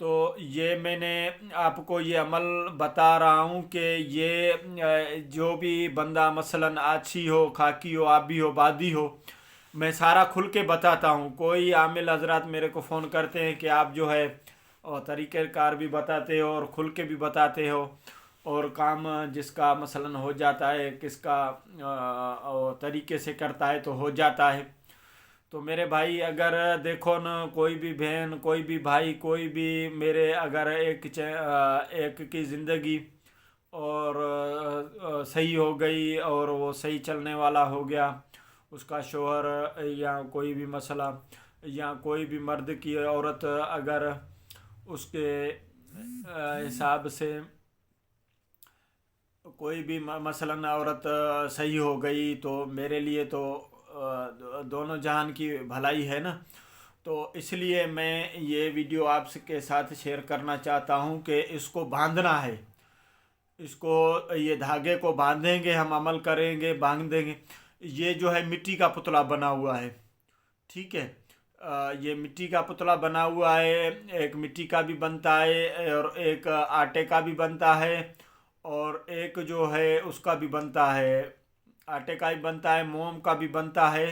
تو یہ میں نے آپ کو یہ عمل بتا رہا ہوں کہ یہ جو بھی بندہ مثلاً آچھی ہو، خاکی ہو، آبی ہو، بادی ہو، میں سارا کھل کے بتاتا ہوں. کوئی عامل حضرات میرے کو فون کرتے ہیں کہ آپ جو ہے اور طریقہ کار بھی بتاتے ہو اور کھل کے بھی بتاتے ہو، اور کام جس کا مثلاً ہو جاتا ہے، کس کا اور طریقے سے کرتا ہے تو ہو جاتا ہے. تو میرے بھائی اگر دیکھو نا، کوئی بھی بہن، کوئی بھی بھائی، کوئی بھی میرے اگر ایک کی زندگی اور صحیح ہو گئی اور وہ صحیح چلنے والا ہو گیا، اس کا شوہر یا کوئی بھی مسئلہ، یا کوئی بھی مرد کی عورت اگر اس کے حساب سے کوئی بھی مثلاً عورت صحیح ہو گئی تو میرے لیے تو دونوں جہان کی بھلائی ہے نا. تو اس لیے میں یہ ویڈیو آپ کے ساتھ شیئر کرنا چاہتا ہوں کہ اس کو باندھنا ہے، اس کو یہ دھاگے کو باندھیں گے، ہم عمل کریں گے، باندھیں گے. یہ جو ہے مٹی کا پتلا بنا ہوا ہے، ٹھیک ہے. یہ مٹی کا پتلا بنا ہوا ہے، ایک مٹی کا بھی بنتا ہے اور ایک آٹے کا بھی بنتا ہے، اور ایک جو ہے اس کا بھی بنتا ہے، آٹے کا بھی بنتا ہے، موم کا بھی بنتا ہے،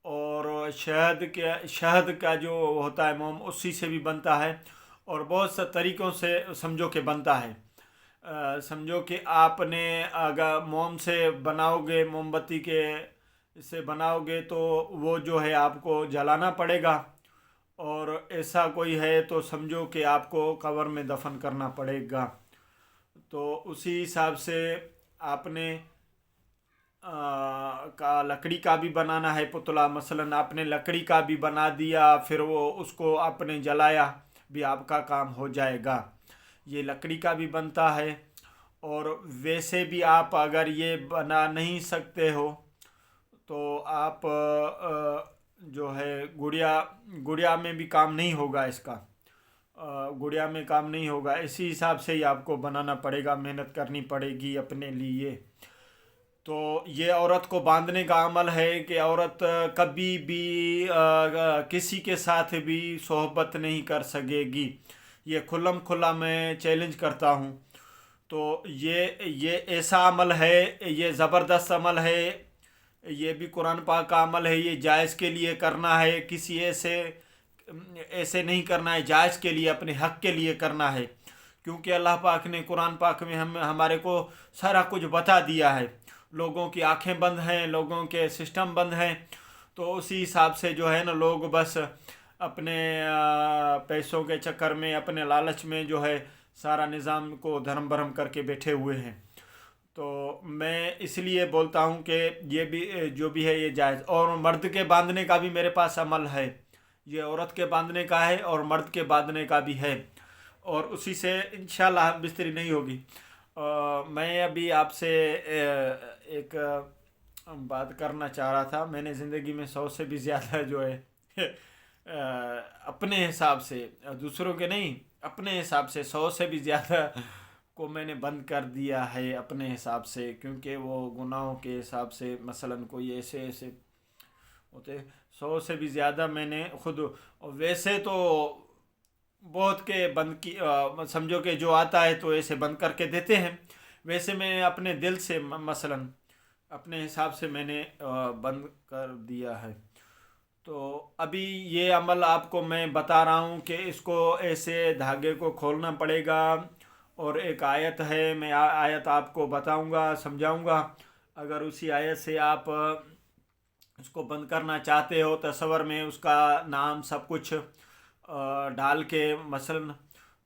اور شہد کا جو ہوتا ہے موم، اسی سے بھی بنتا ہے، اور بہت سے طریقوں سے سمجھو کہ بنتا ہے. سمجھو کہ آپ نے اگر موم سے بناؤ گے، موم بتی کے سے بناؤ گے تو وہ جو ہے آپ کو جلانا پڑے گا، اور ایسا کوئی ہے تو سمجھو کہ آپ کو قبر میں دفن کرنا پڑے گا. تو اسی حساب سے آپ نے کا لکڑی کا بھی بنانا ہے پتلا. مثلاً آپ نے لکڑی کا بھی بنا دیا، پھر وہ اس کو آپ نے جلایا بھی، آپ کا کام ہو جائے گا. یہ لکڑی کا بھی بنتا ہے. اور ویسے بھی آپ اگر یہ بنا نہیں سکتے ہو تو آپ جو ہے گڑیا میں بھی کام نہیں ہوگا اس کا، گڑیا میں کام نہیں ہوگا. اسی حساب سے ہی آپ کو بنانا پڑے گا، محنت کرنی پڑے گی اپنے لیے. تو یہ عورت کو باندھنے کا عمل ہے کہ عورت کبھی بھی کسی کے ساتھ بھی صحبت نہیں کر سکے گی. یہ کھلم کھلا میں چیلنج کرتا ہوں. تو یہ ایسا عمل ہے، یہ زبردست عمل ہے، یہ بھی قرآن پاک کا عمل ہے. یہ جائز کے لیے کرنا ہے، کسی ایسے نہیں کرنا ہے، جائز کے لیے، اپنے حق کے لیے کرنا ہے. کیونکہ اللہ پاک نے قرآن پاک میں ہمارے کو سارا کچھ بتا دیا ہے. لوگوں کی آنکھیں بند ہیں، لوگوں کے سسٹم بند ہیں. تو اسی حساب سے جو ہے نا، لوگ بس اپنے پیسوں کے چکر میں، اپنے لالچ میں جو ہے سارا نظام کو دھرم برہم کر کے بیٹھے ہوئے ہیں. تو میں اس لیے بولتا ہوں کہ یہ بھی جو بھی ہے یہ جائز. اور مرد کے باندھنے کا بھی میرے پاس عمل ہے. یہ عورت کے باندھنے کا ہے اور مرد کے باندھنے کا بھی ہے، اور اسی سے انشاءاللہ بستری نہیں ہوگی. میں ابھی آپ سے ایک بات کرنا چاہ رہا تھا. میں نے زندگی میں 100 سے بھی زیادہ جو ہے اپنے حساب سے، دوسروں کے نہیں، اپنے حساب سے 100 سے بھی زیادہ کو میں نے بند کر دیا ہے اپنے حساب سے. کیونکہ وہ گناہوں کے حساب سے مثلاً کوئی ایسے ہوتے 100 سے بھی زیادہ میں نے خود. ویسے تو بہت کے بند کی سمجھو کہ جو آتا ہے تو ایسے بند کر کے دیتے ہیں. ویسے میں اپنے دل سے مثلاً اپنے حساب سے میں نے بند کر دیا ہے. تو ابھی یہ عمل آپ کو میں بتا رہا ہوں کہ اس کو ایسے دھاگے کو کھولنا پڑے گا. اور ایک آیت ہے، میں آیت آپ کو بتاؤں گا، سمجھاؤں گا. اگر اسی آیت سے آپ اس کو بند کرنا چاہتے ہو، تصور میں اس کا نام سب کچھ ڈال کے مثلاً،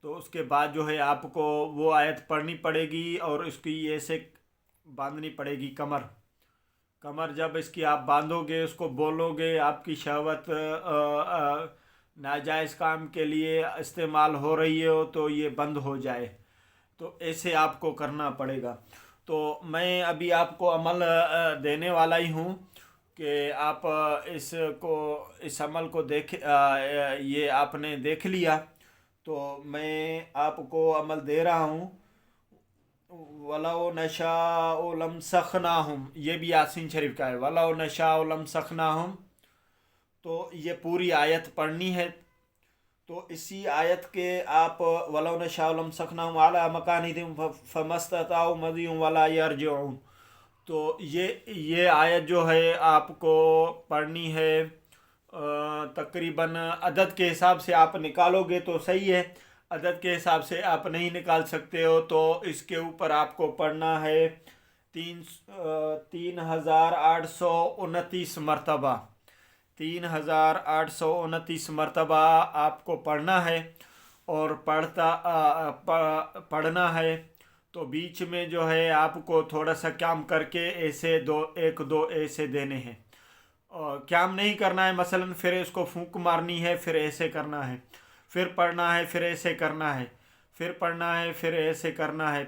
تو اس کے بعد جو ہے آپ کو وہ آیت پڑھنی پڑے گی اور اس کی ایسے باندھنی پڑے گی کمر. جب اس کی آپ باندھو گے، اس کو بولو گے، آپ کی شہوت ناجائز کام کے لیے استعمال ہو رہی ہو تو یہ بند ہو جائے. تو ایسے آپ کو کرنا پڑے گا. تو میں ابھی آپ کو عمل دینے والا ہی ہوں کہ آپ اس عمل کو یہ آپ نے دیکھ لیا تو میں آپ کو عمل دے رہا ہوں. وَلَوْ نَشَاءُ لَمْسَخْنَاهُمْ، یہ بھی یاسین شریف کا ہے. وَلَوْ نَشَاءُ لَمْسَخْنَاهُمْ، تو یہ پوری آیت پڑھنی ہے. تو اسی آیت کے آپ وَلَوْ نَشَاءُ لَمَسَخْنَاهُمْ عَلَىٰ مَكَانِهِمْ فَمَا اسْتَطَاعُوا مَضِيًّا وَلَا يَرْجِعُونَ. تو یہ آیت جو ہے آپ کو پڑھنی ہے تقریباً عدد کے حساب سے آپ نکالو گے تو صحیح ہے. عدد کے حساب سے آپ نہیں نکال سکتے ہو تو اس کے اوپر آپ کو پڑھنا ہے 3829 مرتبہ. 3829 مرتبہ آپ کو پڑھنا ہے. اور پڑھنا ہے تو بیچ میں جو ہے آپ کو تھوڑا سا کام کر کے ایسے ایک دو ایسے دینے ہیں. اور کام نہیں کرنا ہے، مثلا پھر اس کو پھونک مارنی ہے، پھر ایسے کرنا ہے، پھر پڑھنا ہے، پھر ایسے کرنا ہے، پھر پڑھنا ہے، پھر ایسے کرنا ہے،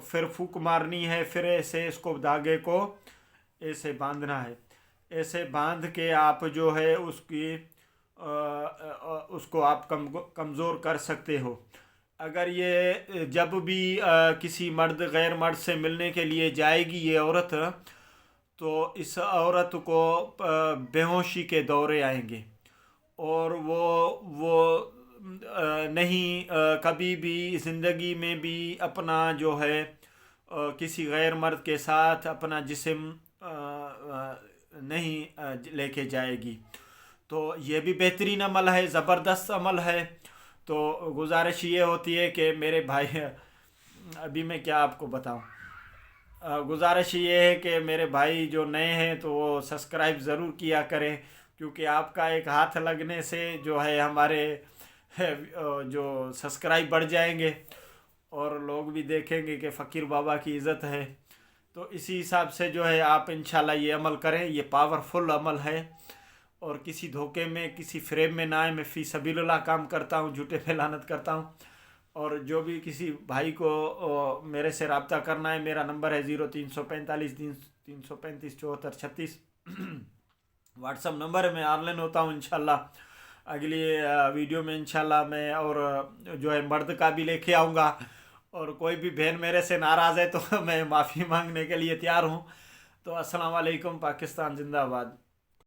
پھر پھونک مارنی ہے، پھر ایسے اس کو دھاگے کو ایسے باندھنا ہے. ایسے باندھ کے آپ جو ہے اس کو آپ کمزور کر سکتے ہو. اگر یہ جب بھی کسی غیر مرد سے ملنے کے لیے جائے گی یہ عورت، تو اس عورت کو بے ہوشی کے دورے آئیں گے اور وہ نہیں کبھی بھی زندگی میں بھی اپنا جو ہے کسی غیر مرد کے ساتھ اپنا جسم نہیں لے کے جائے گی. تو یہ بھی بہترین عمل ہے، زبردست عمل ہے. تو گزارش یہ ہوتی ہے کہ میرے بھائی، ابھی میں کیا آپ کو بتاؤں، گزارش یہ ہے کہ میرے بھائی جو نئے ہیں تو وہ سبسکرائب ضرور کیا کریں، کیونکہ آپ کا ایک ہاتھ لگنے سے جو ہے ہمارے جو سبسکرائب بڑھ جائیں گے اور لوگ بھی دیکھیں گے کہ فقیر بابا کی عزت ہے. تو اسی حساب سے جو ہے آپ انشاءاللہ یہ عمل کریں. یہ پاورفل عمل ہے اور کسی دھوکے میں کسی فریب میں نہ آئے. میں فی سبیل اللہ کام کرتا ہوں، جھوٹے پہ لعنت کرتا ہوں. اور جو بھی کسی بھائی کو میرے سے رابطہ کرنا ہے، میرا نمبر ہے 0345 335 74 36. واٹس اپ نمبر ہے. میں آن لائن ہوتا ہوں انشاءاللہ. اگلی ویڈیو میں انشاءاللہ میں اور جو ہے مرد کا بھی لے کے آؤں گا. اور کوئی بھی بہن میرے سے ناراض ہے تو میں معافی مانگنے کے لیے تیار ہوں. تو السلام علیکم. پاکستان زندہ باد.